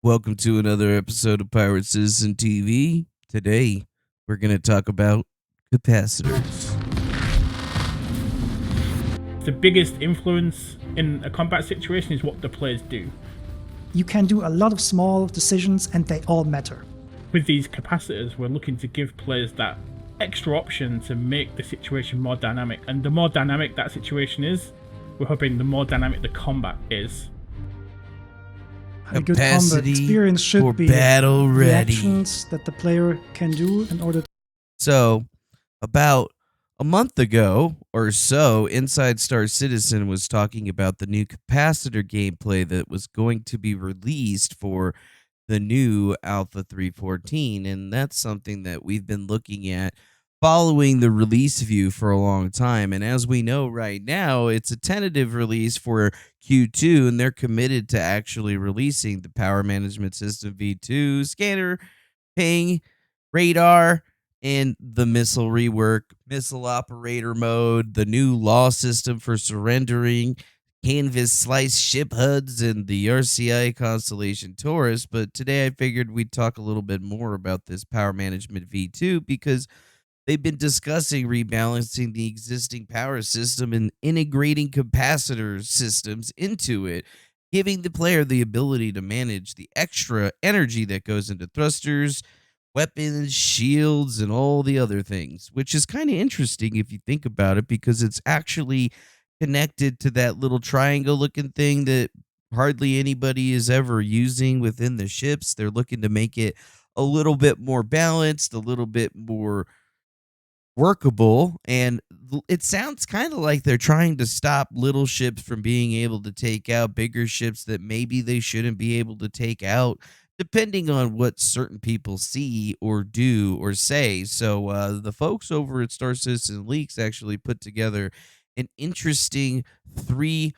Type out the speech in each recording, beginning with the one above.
Welcome to another episode of Pirate Citizen TV. Today, we're going to talk about capacitors. The biggest influence in a combat situation is what the players do. You can do a lot of small decisions and they all matter. With these capacitors, we're looking to give players that extra option to make the situation more dynamic. And the more dynamic that situation is, we're hoping the more dynamic the combat is. A good combat experience should be battle ready. Actions that the player can do in order to. So, about a month ago or so, Inside Star Citizen was talking about the new capacitor gameplay that was going to be released for the new Alpha 314. And that's something that we've been looking at following the release view for a long time. And as we know right now, it's a tentative release for Q2, and they're committed to actually releasing the Power Management System V2, scanner, ping, radar, and the missile rework, missile operator mode, the new law system for surrendering, canvas slice ship HUDs, and the RCI Constellation Taurus. But today I figured we'd talk a little bit more about this Power Management V2 because they've been discussing rebalancing the existing power system and integrating capacitor systems into it, giving the player the ability to manage the extra energy that goes into thrusters, weapons, shields, and all the other things, which is kind of interesting if you think about it because it's actually connected to that little triangle looking thing that hardly anybody is ever using within the ships. They're looking to make it a little bit more balanced, a little bit more workable, and it sounds kind of like they're trying to stop little ships from being able to take out bigger ships that maybe they shouldn't be able to take out depending on what certain people see or do or say. So the folks over at Star Citizen Leaks actually put together an interesting 3.13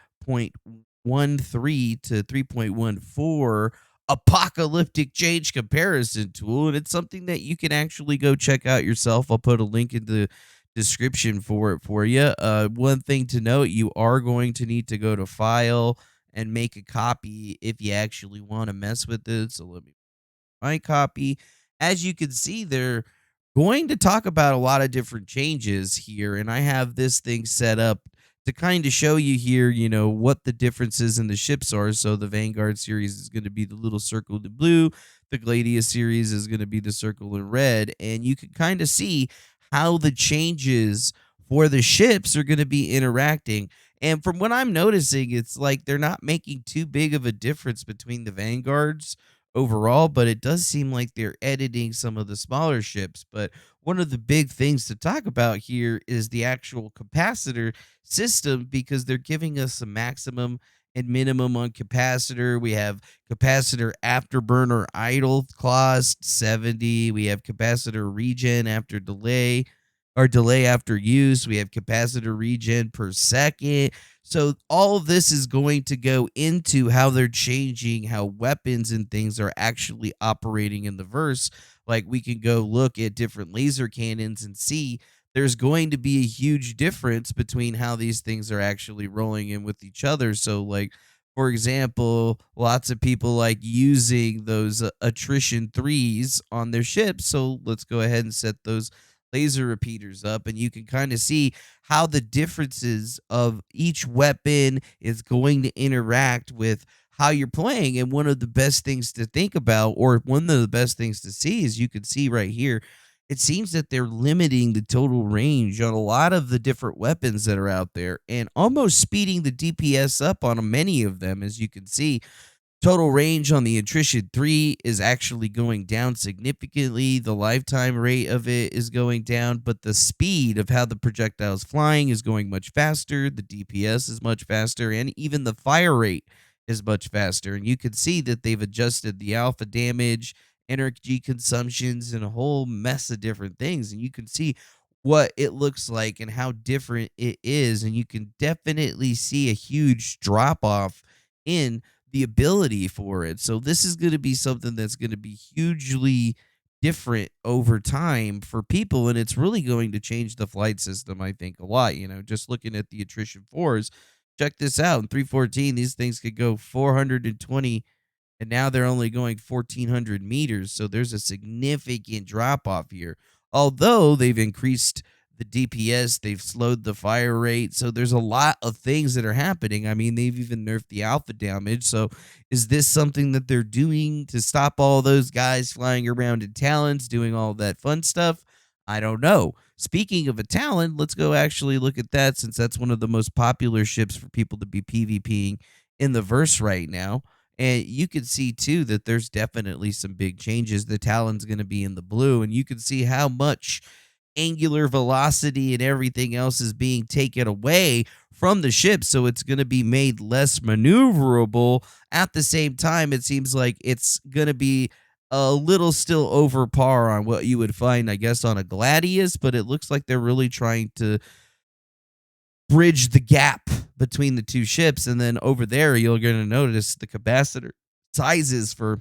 to 3.14 apocalyptic change comparison tool, and it's something that you can actually go check out yourself. I'll put a link in the description for it for you. One thing to note, you are going to need to go to file and make a copy if you actually want to mess with it. So let me my copy. As you can see, they're going to talk about a lot of different changes here, and I have this thing set up to kind of show you here, what the differences in the ships are. So the Vanguard series is going to be the little circle in blue, the Gladius series is going to be the circle in red, and you can kind of see how the changes for the ships are going to be interacting. And from what I'm noticing, it's like they're not making too big of a difference between the Vanguards overall, but it does seem like they're editing some of the smaller ships. But one of the big things to talk about here is the actual capacitor system because they're giving us a maximum and minimum on capacitor. We have capacitor afterburner idle cost 70. We have capacitor regen after delay or delay after use. We have capacitor regen per second. So all of this is going to go into how they're changing how weapons and things are actually operating in the verse. Like we can go look at different laser cannons and see there's going to be a huge difference between how these things are actually rolling in with each other. So like for example, lots of people like using those attrition threes on their ships. So let's go ahead and set those laser repeaters up, and you can kind of see how the differences of each weapon is going to interact with how you're playing. And one of the best things to think about, or one of the best things to see, is you can see right here, it seems that they're limiting the total range on a lot of the different weapons that are out there and almost speeding the DPS up on many of them. As you can see, total range on the attrition 3 is actually going down significantly. The lifetime rate of it is going down, but the speed of how the projectile is flying is going much faster. The DPS is much faster, and even the fire rate is much faster. And you can see that they've adjusted the alpha damage, energy consumptions, and a whole mess of different things. And you can see what it looks like and how different it is. And you can definitely see a huge drop off in the ability for it. So this is going to be something that's going to be hugely different over time for people, and it's really going to change the flight system, I think, a lot. Just looking at the attrition fours, check this out. In 314, these things could go 420 and now they're only going 1,400 meters. So there's a significant drop off here. Although they've increased the DPS, they've slowed the fire rate. So there's a lot of things that are happening. I mean, they've even nerfed the alpha damage. So is this something that they're doing to stop all those guys flying around in talons, doing all that fun stuff? I don't know. Speaking of a talon, let's go actually look at that since that's one of the most popular ships for people to be PvPing in the verse right now. And you can see too that there's definitely some big changes. The Talon's going to be in the blue, and you can see how much angular velocity and everything else is being taken away from the ship. So it's going to be made less maneuverable. At the same time, it seems like it's going to be a little still over par on what you would find, I guess, on a Gladius, but it looks like they're really trying to bridge the gap between the two ships. And then over there, you're going to notice the capacitor sizes for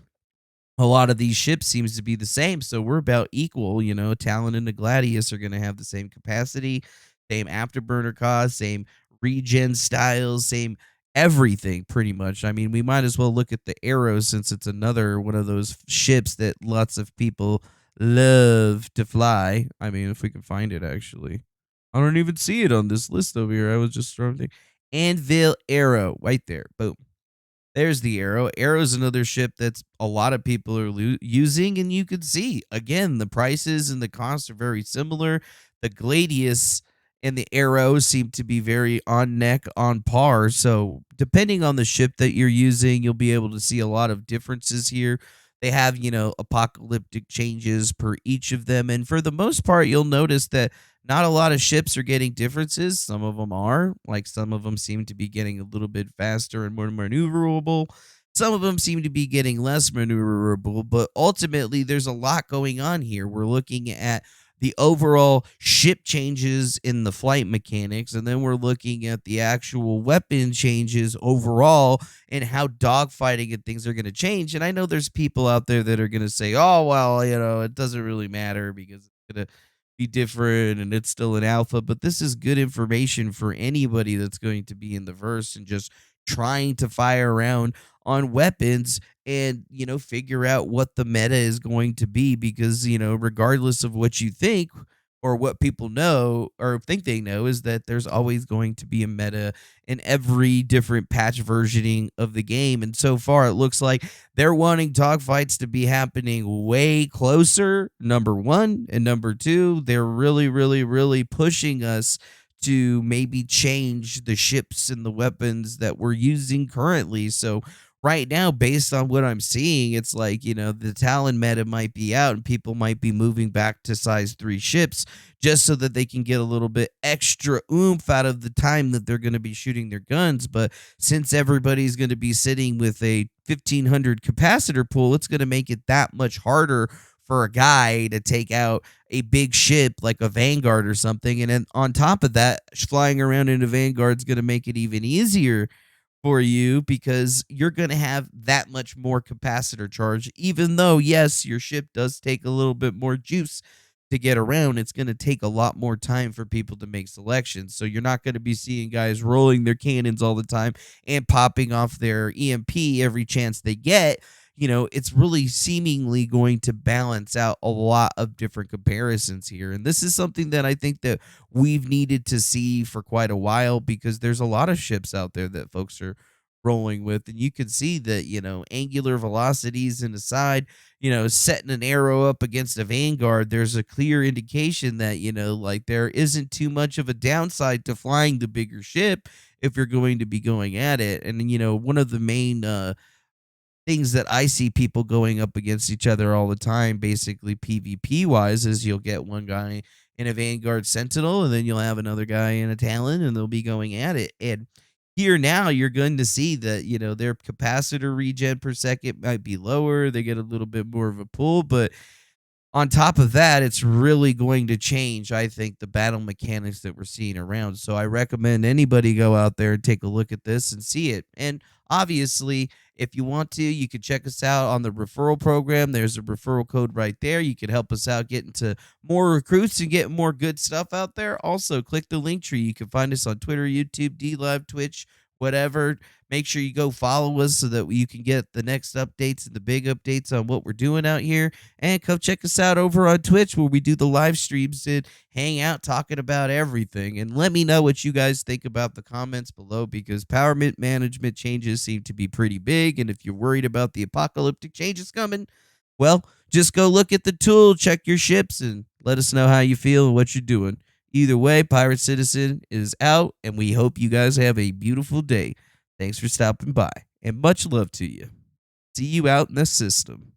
a lot of these ships seems to be the same. So we're about equal. Talon and the Gladius are going to have the same capacity, same afterburner cost, same regen styles, same everything pretty much. I mean, we might as well look at the Arrow since it's another one of those ships that lots of people love to fly. I mean, if we can find it actually. I don't even see it on this list over here. I was just throwing Anvil Arrow right there. Boom. There's the Arrow. Arrow's another ship that's a lot of people are using, and you can see, again, the prices and the costs are very similar. The Gladius and the Arrow seem to be very on neck, on par. So depending on the ship that you're using, you'll be able to see a lot of differences here. They have, apocalyptic changes per each of them. And for the most part, you'll notice that not a lot of ships are getting differences. Some of them are, like some of them seem to be getting a little bit faster and more maneuverable. Some of them seem to be getting less maneuverable, but ultimately there's a lot going on here. We're looking at the overall ship changes in the flight mechanics, and then we're looking at the actual weapon changes overall and how dogfighting and things are going to change. And I know there's people out there that are going to say, oh, well, it doesn't really matter because it's going to be different and it's still an alpha, but this is good information for anybody that's going to be in the verse and just trying to fire around on weapons and figure out what the meta is going to be, because regardless of what you think or what people know or think they know, is that there's always going to be a meta in every different patch versioning of the game. And so far it looks like they're wanting dogfights to be happening way closer, number one, and number two, they're really, really, really pushing us to maybe change the ships and the weapons that we're using currently. So right now, based on what I'm seeing, it's like, the Talon meta might be out and people might be moving back to size 3 ships just so that they can get a little bit extra oomph out of the time that they're going to be shooting their guns. But since everybody's going to be sitting with a 1,500 capacitor pool, it's going to make it that much harder for a guy to take out a big ship like a Vanguard or something. And then on top of that, flying around in a Vanguard is going to make it even easier for you because you're going to have that much more capacitor charge. Even though, yes, your ship does take a little bit more juice to get around, it's going to take a lot more time for people to make selections. So you're not going to be seeing guys rolling their cannons all the time and popping off their EMP every chance they get. It's really seemingly going to balance out a lot of different comparisons here. And this is something that I think that we've needed to see for quite a while, because there's a lot of ships out there that folks are rolling with. And you can see that, angular velocities in the side, setting an Arrow up against a Vanguard, there's a clear indication that, like there isn't too much of a downside to flying the bigger ship if you're going to be going at it. And, one of the main, things that I see people going up against each other all the time, basically PvP wise, is you'll get one guy in a Vanguard Sentinel and then you'll have another guy in a Talon and they'll be going at it. And here now you're going to see that, their capacitor regen per second might be lower. They get a little bit more of a pull, but on top of that, it's really going to change, I think, the battle mechanics that we're seeing around. So I recommend anybody go out there and take a look at this and see it. And obviously, if you want to, you can check us out on the referral program. There's a referral code right there. You can help us out getting to more recruits and get more good stuff out there. Also, click the link tree. You can find us on Twitter, YouTube, DLive, Twitch, whatever. Make sure you go follow us so that you can get the next updates and the big updates on what we're doing out here. And come check us out over on Twitch where we do the live streams and hang out talking about everything. And let me know what you guys think about the comments below, because power management changes seem to be pretty big. And if you're worried about the apocalyptic changes coming, well, just go look at the tool, check your ships, and let us know how you feel and what you're doing. Either way, Pirate Citizen is out, and we hope you guys have a beautiful day. Thanks for stopping by, and much love to you. See you out in the system.